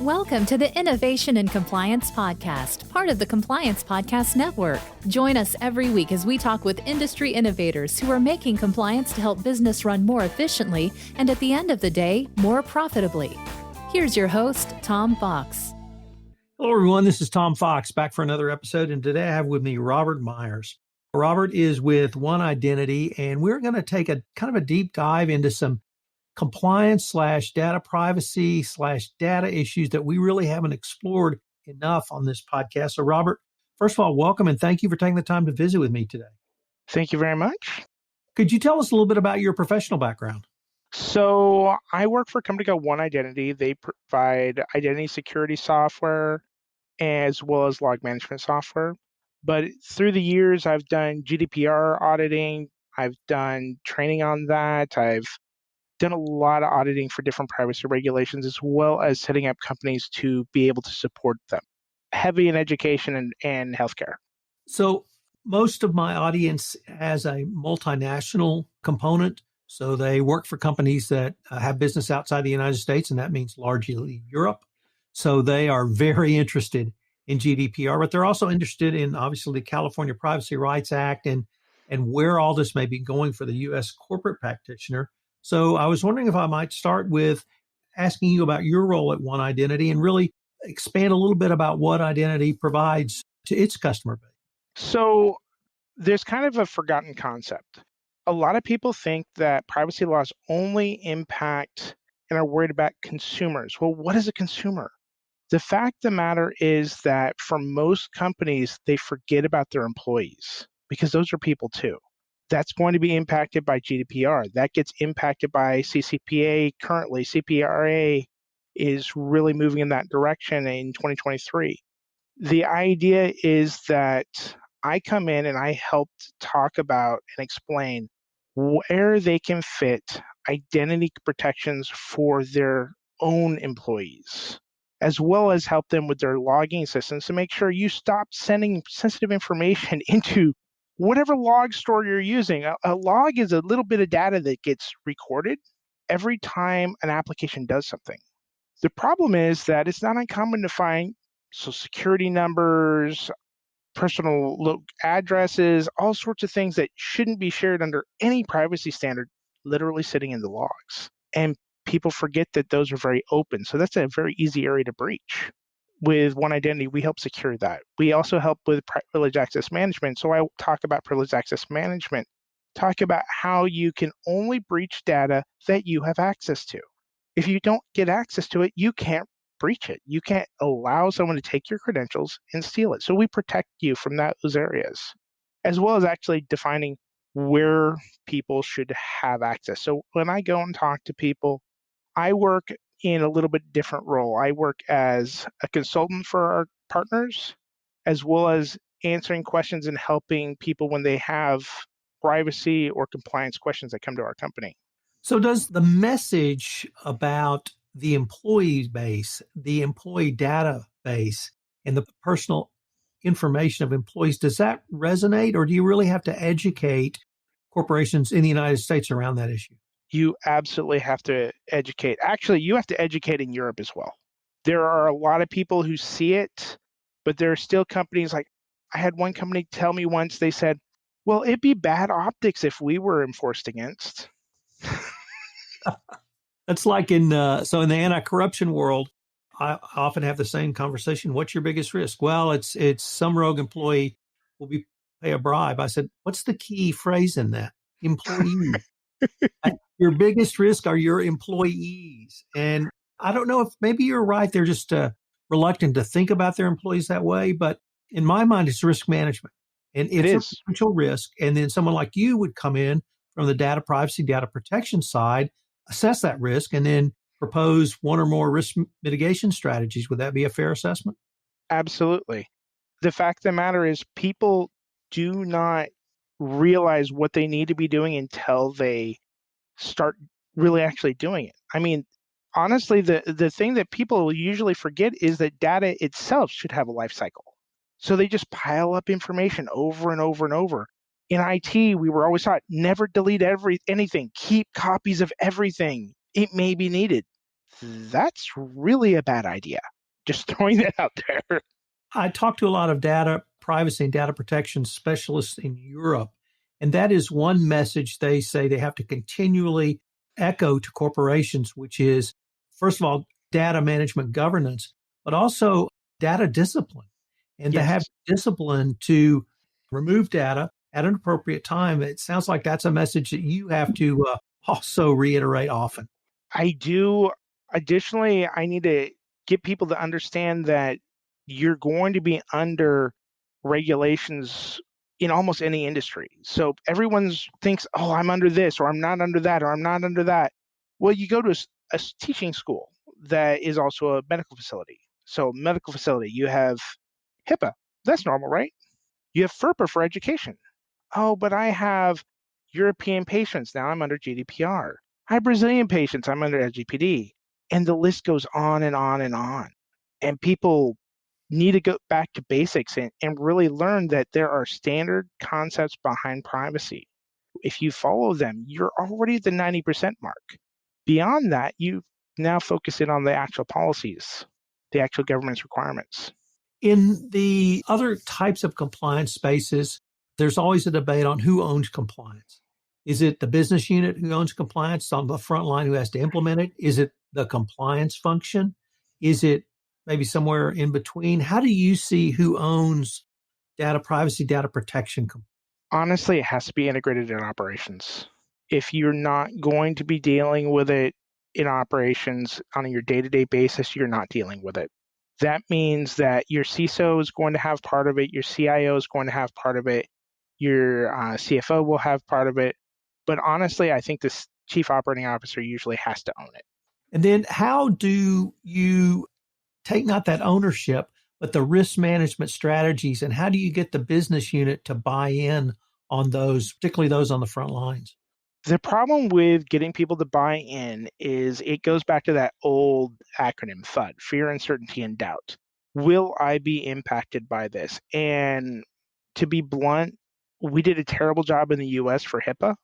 Welcome to the Innovation and Compliance Podcast, part of the Compliance Podcast Network. Join us every week as we talk with industry innovators who are making compliance to help business run more efficiently and at the end of the day, more profitably. Here's your host, Tom Fox. Hello, everyone. This is Tom Fox back for another episode. And today I have with me Robert Meyers. Robert is with One Identity, and we're going to take a kind of a deep dive into some compliance / data privacy / data issues that we really haven't explored enough on this podcast. So Robert, first of all, welcome and thank you for taking the time to visit with me today. Thank you very much. Could you tell us a little bit about your professional background? So I work for a company called One Identity. They provide identity security software as well as log management software. But through the years, I've done GDPR auditing. I've done training on that. I've done a lot of auditing for different privacy regulations, as well as setting up companies to be able to support them. Heavy in education and healthcare. So most of my audience has a multinational component. So they work for companies that have business outside the United States, and that means largely Europe. So they are very interested in GDPR, but they're also interested in, obviously, the California Privacy Rights Act and where all this may be going for the U.S. corporate practitioner. So I was wondering if I might start with asking you about your role at One Identity and really expand a little bit about what Identity provides to its customer base. So there's kind of a forgotten concept. A lot of people think that privacy laws only impact and are worried about consumers. Well, what is a consumer? The fact of the matter is that for most companies, they forget about their employees because those are people too. That's going to be impacted by GDPR. That gets impacted by CCPA currently. CCRA is really moving in that direction in 2023. The idea is that I come in and I help talk about and explain where they can fit identity protections for their own employees, as well as help them with their logging systems to make sure you stop sending sensitive information into whatever log store you're using. A log is a little bit of data that gets recorded every time an application does something. The problem is that it's not uncommon to find social security numbers, personal addresses, all sorts of things that shouldn't be shared under any privacy standard, literally sitting in the logs. And people forget that those are very open. So that's a very easy area to breach. With One Identity, we help secure that. We also help with privileged access management. So I talk about privileged access management, talk about how you can only breach data that you have access to. If you don't get access to it, you can't breach it. You can't allow someone to take your credentials and steal it. So we protect you from those areas, as well as actually defining where people should have access. So when I go and talk to people, I work in a little bit different role. I work as a consultant for our partners, as well as answering questions and helping people when they have privacy or compliance questions that come to our company. So does the message about the employee base, the employee database, and the personal information of employees, does that resonate, or do you really have to educate corporations in the United States around that issue? You absolutely have to educate. Actually, you have to educate in Europe as well. There are a lot of people who see it, but there are still companies like, I had one company tell me once, they said, well, it'd be bad optics if we were enforced against. That's like in the anti-corruption world, I often have the same conversation. What's your biggest risk? Well, it's some rogue employee will pay a bribe. I said, what's the key phrase in that? Employee. Your biggest risk are your employees. And I don't know if maybe you're right. They're just reluctant to think about their employees that way. But in my mind, it's risk management. And it's a potential risk. And then someone like you would come in from the data privacy, data protection side, assess that risk, and then propose one or more risk mitigation strategies. Would that be a fair assessment? Absolutely. The fact of the matter is people do not realize what they need to be doing until they start really actually doing it. I mean, honestly, the thing that people usually forget is that data itself should have a life cycle. So they just pile up information over and over and over. In IT, we were always taught, never delete anything. Keep copies of everything. It may be needed. that's really a bad idea. Just throwing that out there. I talk to a lot of data privacy and data protection specialists in Europe, and that is one message they say they have to continually echo to corporations, which is, first of all, data management governance, but also data discipline. And to have Yes, discipline to remove data at an appropriate time, it sounds like that's a message that you have to also reiterate often. I do. Additionally, I need to get people to understand that you're going to be under regulations in almost any industry. So everyone's thinks, oh, I'm under this, or I'm not under that, or I'm not under that. Well, you go to a teaching school that is also a medical facility. So medical facility, you have HIPAA. That's normal, right? You have FERPA for education. Oh, but I have European patients. Now I'm under GDPR. I have Brazilian patients. I'm under LGPD. And the list goes on and on and on. And people need to go back to basics and really learn that there are standard concepts behind privacy. If you follow them, you're already at the 90% mark. Beyond that, you now focus in on the actual policies, the actual government's requirements. In the other types of compliance spaces, there's always a debate on who owns compliance. Is it the business unit who owns compliance on the front line who has to implement it? Is it the compliance function? Is it maybe somewhere in between? How do you see who owns data privacy, data protection? Honestly, it has to be integrated in operations. If you're not going to be dealing with it in operations on your day-to-day basis, you're not dealing with it. That means that your CISO is going to have part of it, your CIO is going to have part of it, your CFO will have part of it. But honestly, I think this chief operating officer usually has to own it. And then how do you take not that ownership, but the risk management strategies, and how do you get the business unit to buy in on those, particularly those on the front lines? The problem with getting people to buy in is it goes back to that old acronym FUD, fear, uncertainty, and doubt. Will I be impacted by this? And to be blunt, we did a terrible job in the US for HIPAA.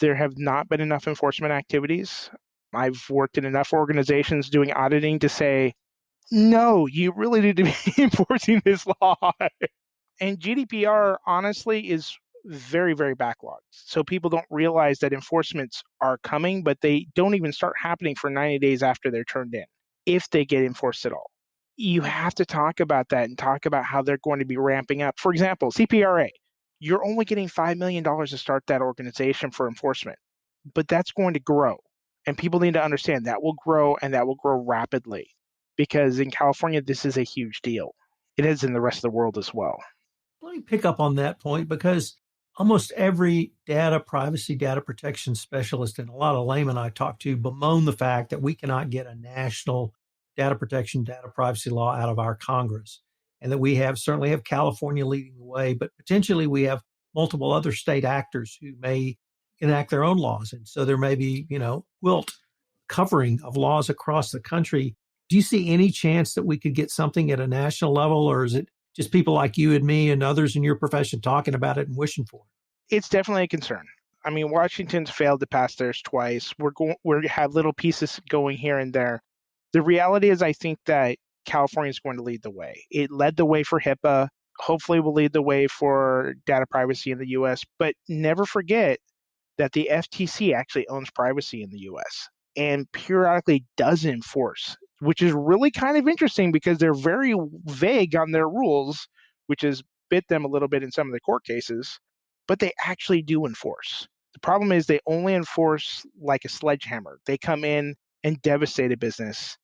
There have not been enough enforcement activities. I've worked in enough organizations doing auditing to say, no, you really need to be enforcing this law. And GDPR, honestly, is very, very backlogged. So people don't realize that enforcements are coming, but they don't even start happening for 90 days after they're turned in, if they get enforced at all. You have to talk about that and talk about how they're going to be ramping up. For example, CCRA, you're only getting $5 million to start that organization for enforcement, but that's going to grow. And people need to understand that will grow and that will grow rapidly because in California, this is a huge deal. It is in the rest of the world as well. Let me pick up on that point because almost every data privacy, data protection specialist and a lot of laymen I talk to bemoan the fact that we cannot get a national data protection, data privacy law out of our Congress. And that we certainly have California leading the way, but potentially we have multiple other state actors who may enact their own laws. And so there may be, quilt covering of laws across the country. Do you see any chance that we could get something at a national level, or is it just people like you and me and others in your profession talking about it and wishing for it? It's definitely a concern. I mean, Washington's failed to pass theirs twice. We have little pieces going here and there. The reality is, I think that California is going to lead the way. It led the way for HIPAA. Hopefully, will lead the way for data privacy in the U.S. But never forget that the FTC actually owns privacy in the U.S. and periodically does enforce, which is really kind of interesting because they're very vague on their rules, which has bit them a little bit in some of the court cases, but they actually do enforce. The problem is they only enforce like a sledgehammer. They come in and devastate a business.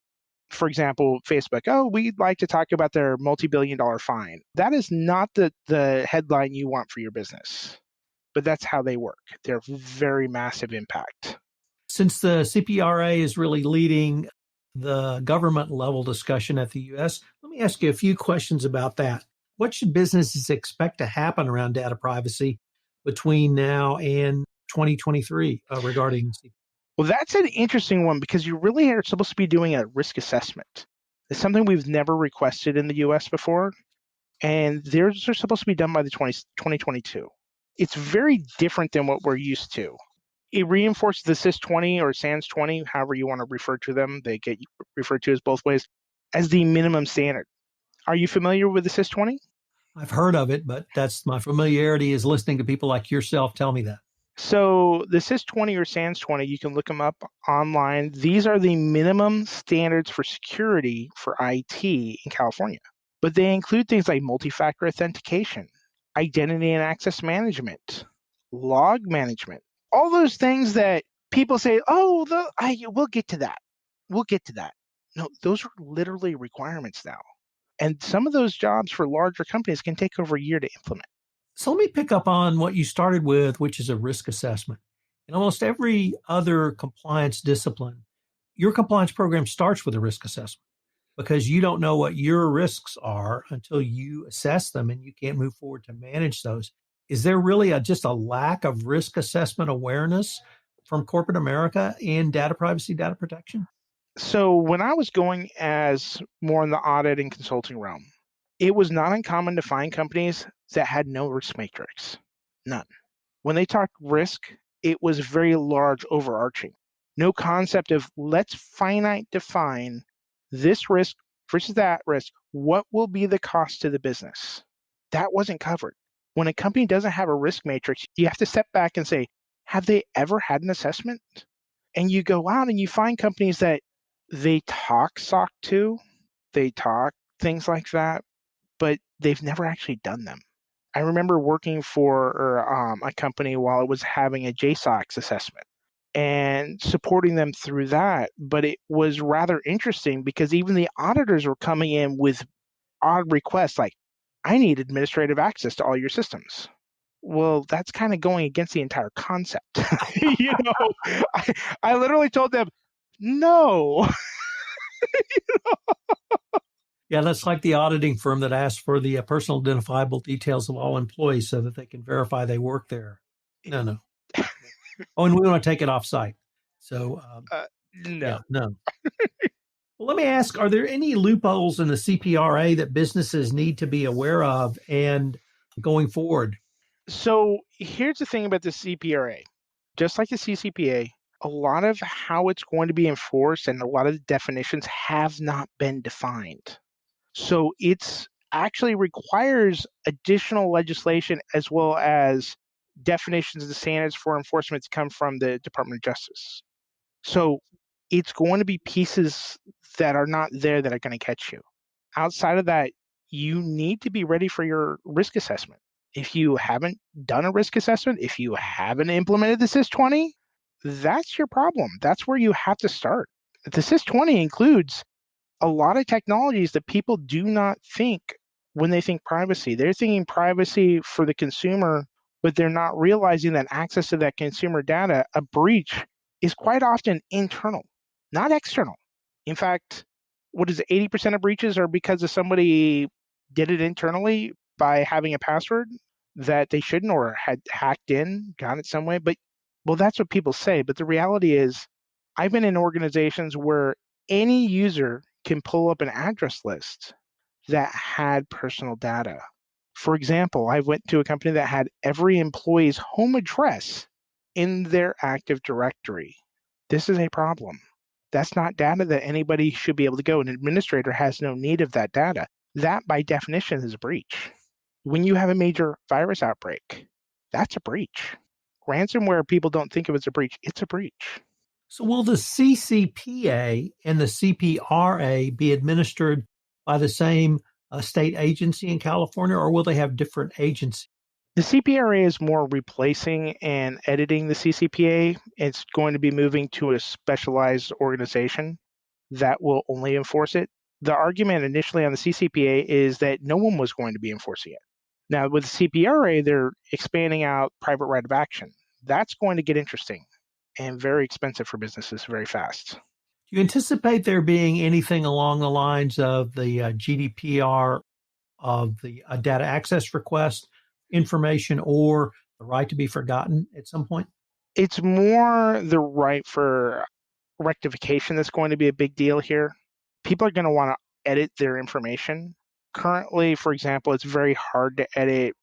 For example, Facebook, oh, we'd like to talk about their multi-billion-dollar fine. That is not the headline you want for your business, but that's how they work. They're very massive impact. Since the CCRA is really leading the government level discussion at the U.S., let me ask you a few questions about that. What should businesses expect to happen around data privacy between now and 2023 regarding? Well, that's an interesting one because you really are supposed to be doing a risk assessment. It's something we've never requested in the US before, and theirs are supposed to be done by the 2022. It's very different than what we're used to. it reinforces the CIS 20 or SANS 20, however you want to refer to them. They get referred to as both ways, as the minimum standard. Are you familiar with the CIS 20? I've heard of it, but that's my familiarity is listening to people like yourself tell me that. So the CIS 20 or SANS 20, you can look them up online. These are the minimum standards for security for IT in California. But they include things like multi-factor authentication, identity and access management, log management, all those things that people say, oh, we'll get to that. We'll get to that. No, those are literally requirements now. And some of those jobs for larger companies can take over a year to implement. So let me pick up on what you started with, which is a risk assessment. In almost every other compliance discipline, your compliance program starts with a risk assessment because you don't know what your risks are until you assess them and you can't move forward to manage those. Is there really just a lack of risk assessment awareness from corporate America in data privacy, data protection? So when I was going as more in the audit and consulting realm, it was not uncommon to find companies that had no risk matrix. None. When they talked risk, it was very large, overarching. No concept of let's finite define this risk versus that risk. What will be the cost to the business? That wasn't covered. When a company doesn't have a risk matrix, you have to step back and say, have they ever had an assessment? And you go out and you find companies that they talk SOC 2, they talk things like that, but they've never actually done them. I remember working for a company while it was having a JSOX assessment and supporting them through that. But it was rather interesting because even the auditors were coming in with odd requests like, I need administrative access to all your systems. Well, that's kind of going against the entire concept. you know, I literally told them, no. Yeah, that's like the auditing firm that asks for the personal identifiable details of all employees so that they can verify they work there. No. Oh, and we want to take it off site. So, No. yeah, no. Well, let me ask, are there any loopholes in the CPRA that businesses need to be aware of and going forward? So here's the thing about the CPRA. Just like the CCPA, a lot of how it's going to be enforced and a lot of the definitions have not been defined. So it's actually requires additional legislation as well as definitions and standards for enforcement to come from the Department of Justice. So it's going to be pieces that are not there that are going to catch you. Outside of that, you need to be ready for your risk assessment. If you haven't done a risk assessment, if you haven't implemented the CIS 20, that's your problem. That's where you have to start. The CIS 20 includes a lot of technologies that people do not think when they think privacy. They're thinking privacy for the consumer, but they're not realizing that access to that consumer data, a breach, is quite often internal, not external. In fact, what is it, 80% of breaches are because of somebody did it internally by having a password that they shouldn't or had hacked in, got it some way. But, well, that's what people say. But the reality is, I've been in organizations where any user can pull up an address list that had personal data. For example, I went to a company that had every employee's home address in their Active Directory. This is a problem. That's not data that anybody should be able to go. An administrator has no need of that data. That, by definition, is a breach. When you have a major virus outbreak, that's a breach. Ransomware, people don't think of as a breach. It's a breach. So will the CCPA and the CPRA be administered by the same state agency in California, or will they have different agencies? The CPRA is more replacing and editing the CCPA. It's going to be moving to a specialized organization that will only enforce it. The argument initially on the CCPA is that no one was going to be enforcing it. Now, with the CPRA, they're expanding out private right of action. That's going to get interesting and very expensive for businesses very fast. Do you anticipate there being anything along the lines of the GDPR of the data access request information or the right to be forgotten at some point? It's more the right for rectification that's going to be a big deal here. People are going to want to edit their information. Currently, for example, it's very hard to edit.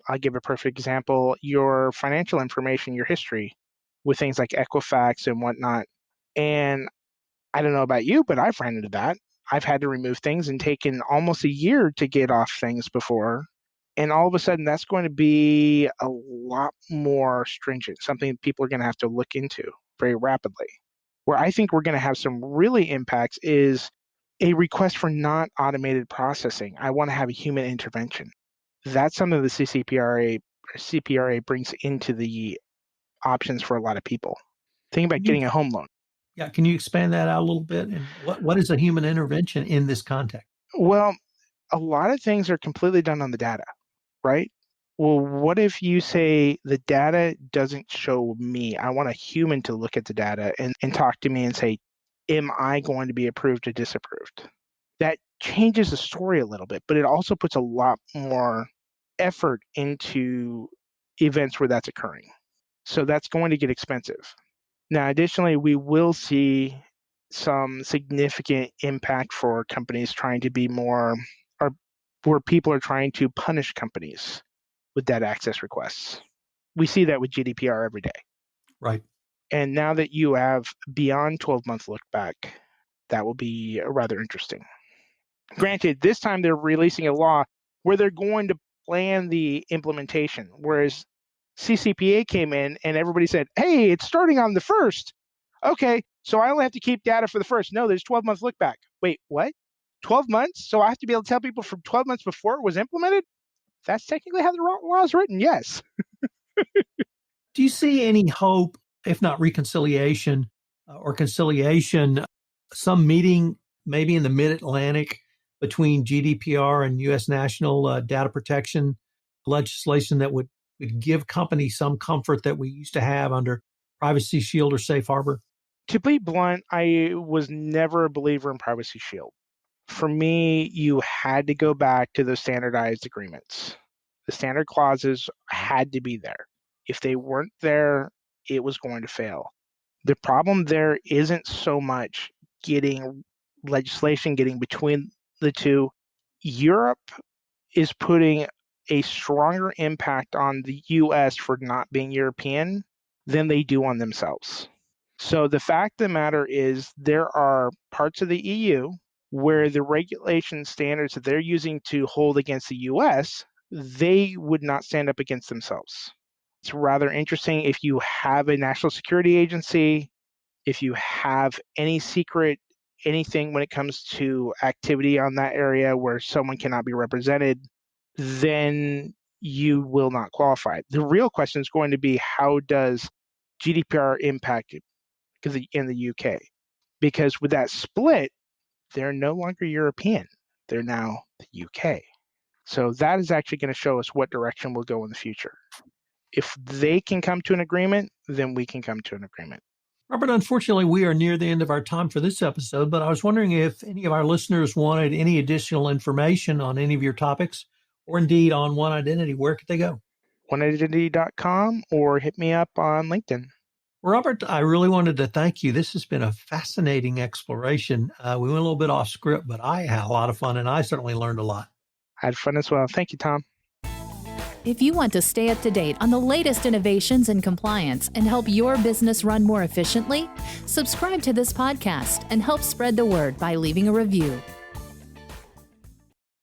I'll give a perfect example, your financial information, your history. with things like Equifax and whatnot. And I don't know about you, but I've ran into that. I've had to remove things and taken almost a year to get off things before. And all of a sudden, that's going to be a lot more stringent, something people are going to have to look into very rapidly. Where I think we're going to have some really impacts is a request for not automated processing. I want to have a human intervention. That's something the CCRA brings into the options for a lot of people. Think about getting a home loan. Yeah, can you expand that out a little bit? And what is a human intervention in this context? Well, a lot of things are completely done on the data, right? Well, what if you say the data doesn't show me? I want a human to look at the data and talk to me and say, am I going to be approved or disapproved? That changes the story a little bit, but it also puts a lot more effort into events where that's occurring. So that's going to get expensive. Now, additionally, we will see some significant impact for companies trying to be more, or where people are trying to punish companies with data access requests. We see that with GDPR every day. Right. And now that you have beyond 12-month look back, that will be rather interesting. Granted, this time they're releasing a law where they're going to plan the implementation, whereas CCPA came in and everybody said, hey, it's starting on the 1st. Okay, so I only have to keep data for the 1st. No, there's 12-month look back. Wait, what? 12 months? So I have to be able to tell people from 12 months before it was implemented? That's technically how the law is written, yes. Do you see any hope, if not reconciliation or conciliation, some meeting maybe in the mid-Atlantic between GDPR and U.S. national data protection legislation that would give companies some comfort that we used to have under Privacy Shield or Safe Harbor? To be blunt, I was never a believer in Privacy Shield. For me, you had to go back to those standardized agreements. The standard clauses had to be there. If they weren't there, it was going to fail. The problem there isn't so much getting legislation getting between the two. Europe is putting a stronger impact on the US for not being European than they do on themselves. So the fact of the matter is there are parts of the EU where the regulation standards that they're using to hold against the US, they would not stand up against themselves. It's rather interesting if you have a national security agency, if you have any secret anything when it comes to activity on that area where someone cannot be represented, then you will not qualify. The real question is going to be, how does GDPR impact it in the UK? Because with that split, they're no longer European. They're now the UK. So that is actually going to show us what direction we'll go in the future. If they can come to an agreement, then we can come to an agreement. Robert, unfortunately, we are near the end of our time for this episode, but I was wondering if any of our listeners wanted any additional information on any of your topics, or indeed on One Identity, where could they go? oneidentity.com or hit me up on LinkedIn. Robert, I really wanted to thank you. This has been a fascinating exploration. We went a little bit off script, but I had a lot of fun, and I certainly learned a lot. I had fun as well. Thank you, Tom. If you want to stay up to date on the latest innovations in compliance and help your business run more efficiently, subscribe to this podcast and help spread the word by leaving a review.